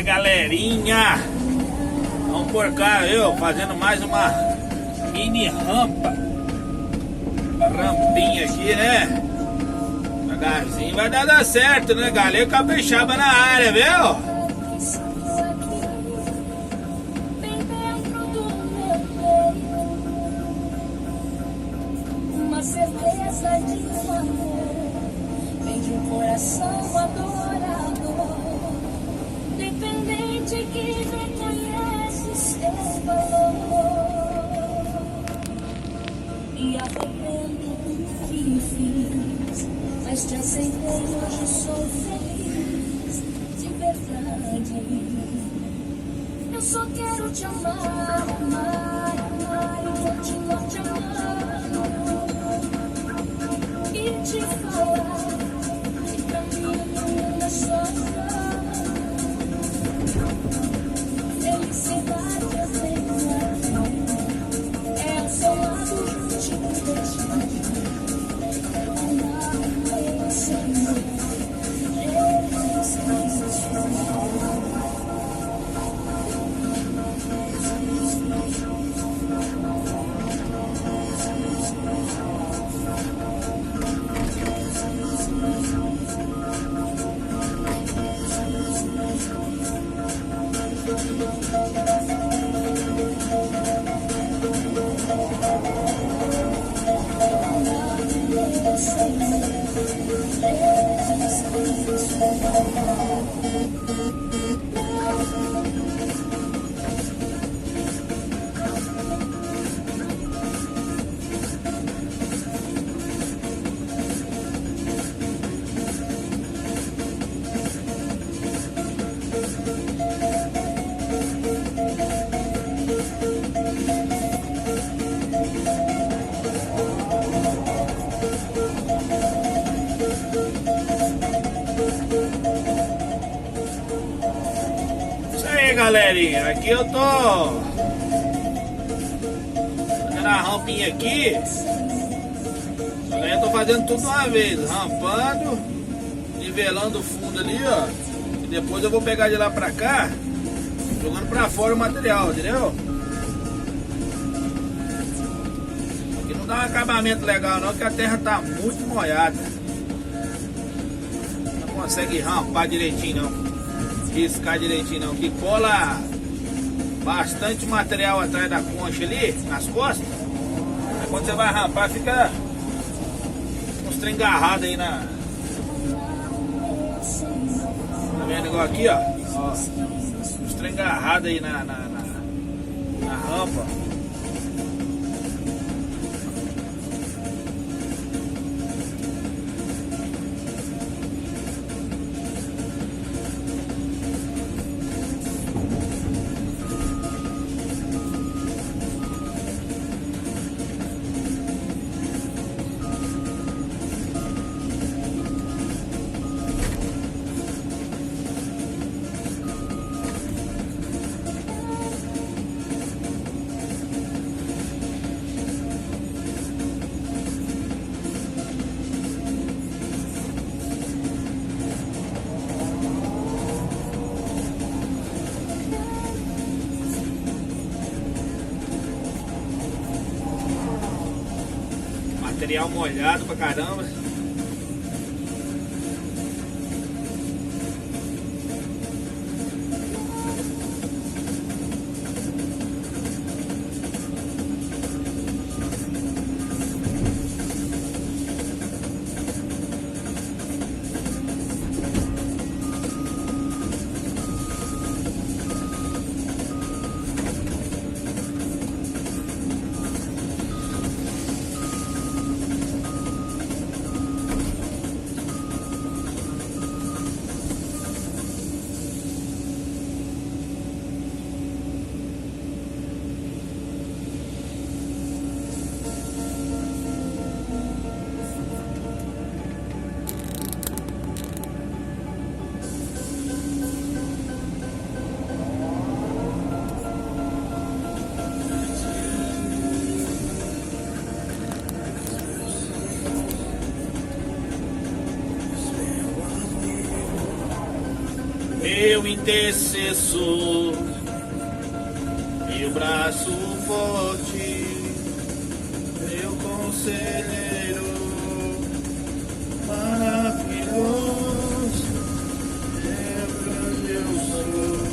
Fala, galerinha, vamos por cá, eu fazendo mais uma mini rampa, uma rampinha aqui, né? Devagarzinho vai dar certo, né, galera? Capixaba na área, viu? Certeza de um amor vem de um coração adorador, dependente que reconhece seu valor. E arrependo do que fiz, mas te aceitei, hoje sou feliz, de verdade. Eu só quero te amar, amar, amar e continuar te amando. E te falar que pra mim o mundo é só felicidade eu tenho aqui, é ao seu lado juntinho de ti. Amar meu Senhor, galerinha, aqui eu tô fazendo a rampinha aqui. Aí eu tô fazendo tudo de uma vez, rampando, nivelando o fundo ali, ó. E depois eu vou pegar de lá pra cá, jogando pra fora o material, entendeu? Aqui não dá um acabamento legal não, porque a terra tá muito molhada. Não consegue rampar direitinho não, riscar direitinho não, que cola bastante material atrás da concha ali, nas costas. Aí quando você vai rampar fica uns trem agarrado aí na... Tá vendo igual aqui, ó? Uns trem agarrado aí na rampa. Material molhado pra caramba. meu intercessor, meu braço forte, meu conselheiro maravilhoso, meu grande eu sou.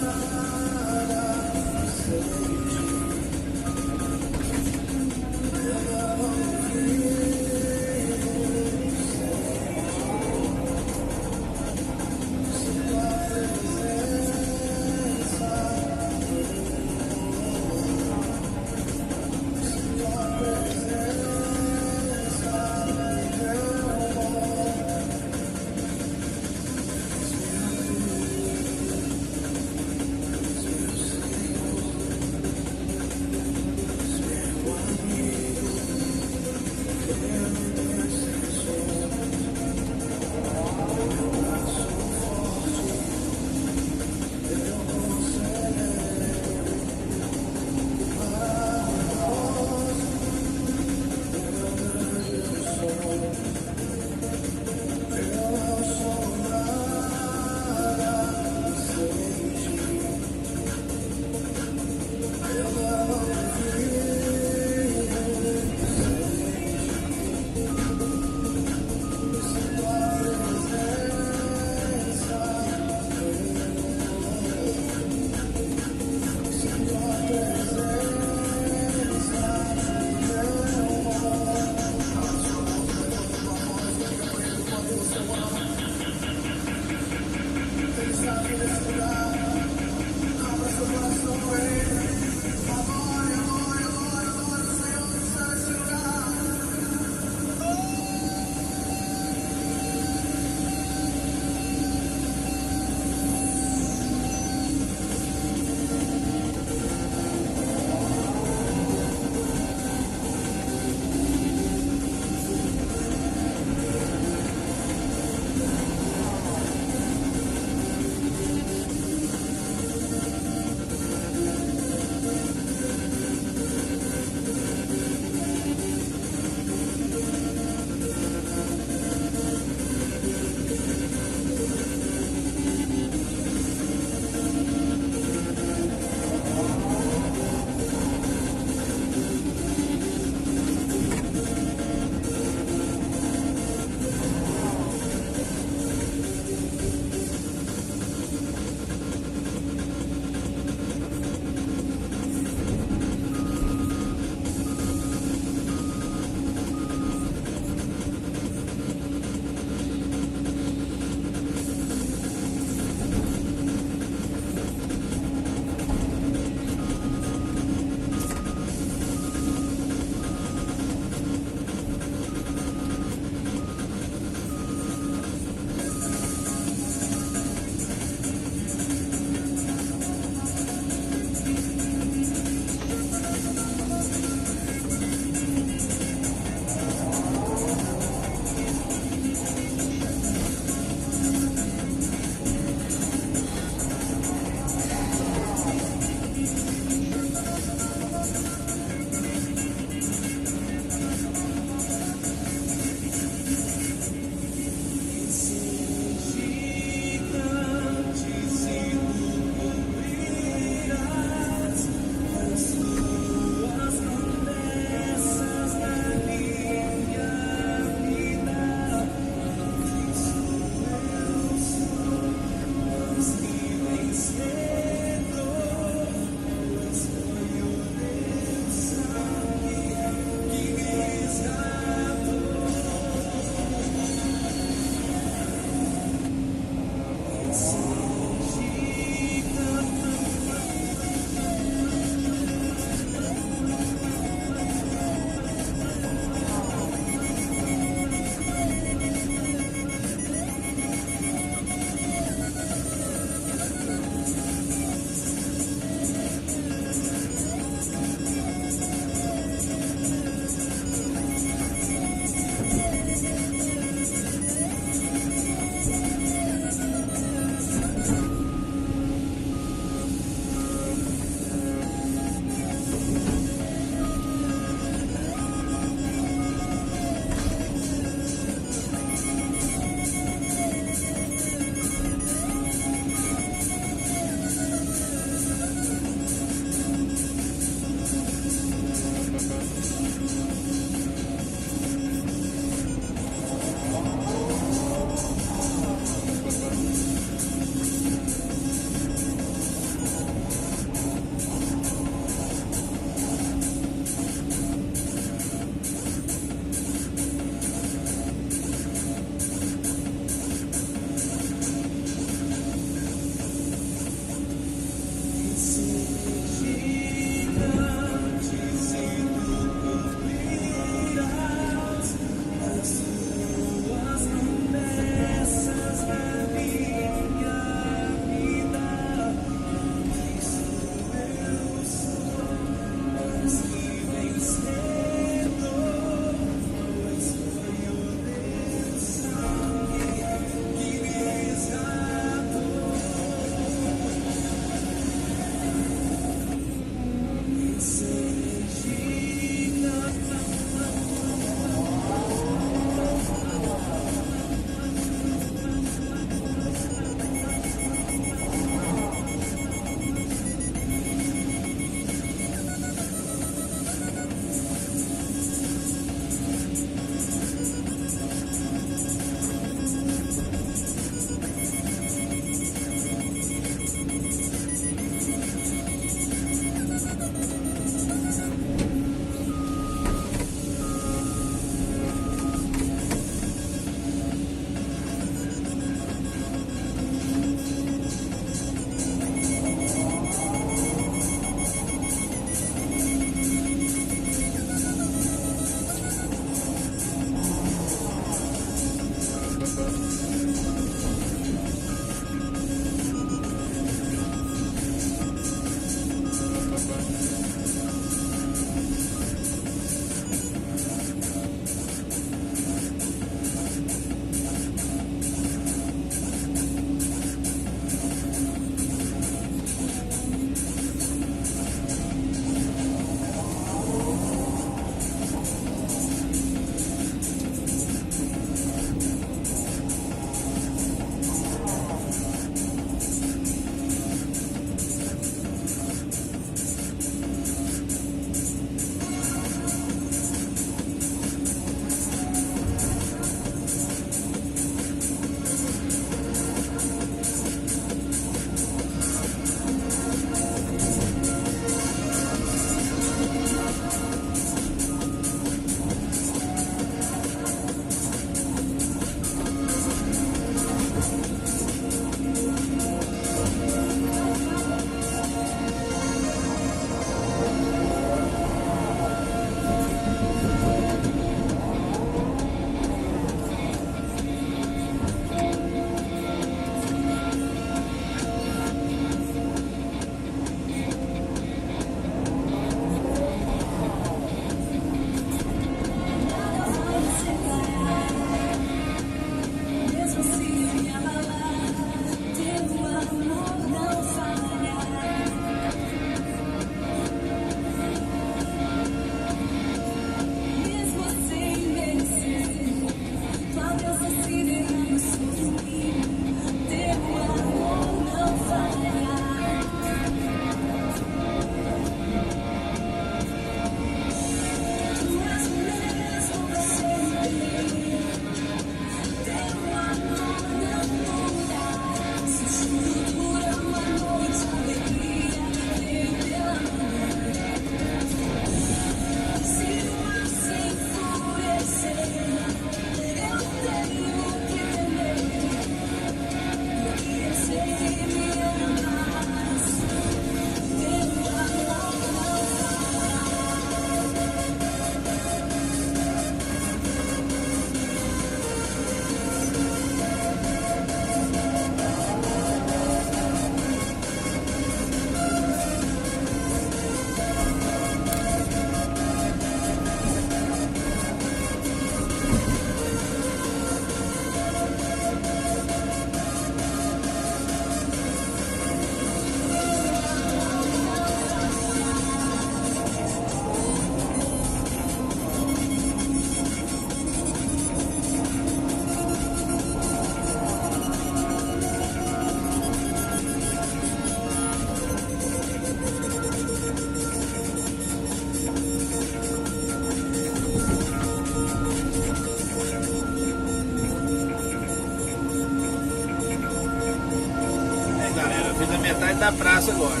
da praça agora.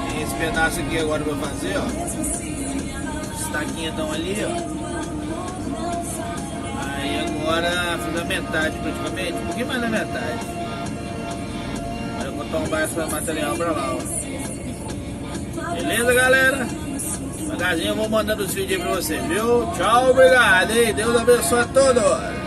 Tem esse pedaço aqui agora pra fazer, ó. Os taquinhos estão ali, ó. Aí agora fiz a metade praticamente, um pouquinho mais da metade. Aí eu vou tombar esse material pra lá, ó. Beleza, galera? Devagarzinho eu vou mandando os vídeos aí pra vocês, viu? Tchau, obrigado, hein? Deus abençoe a todos.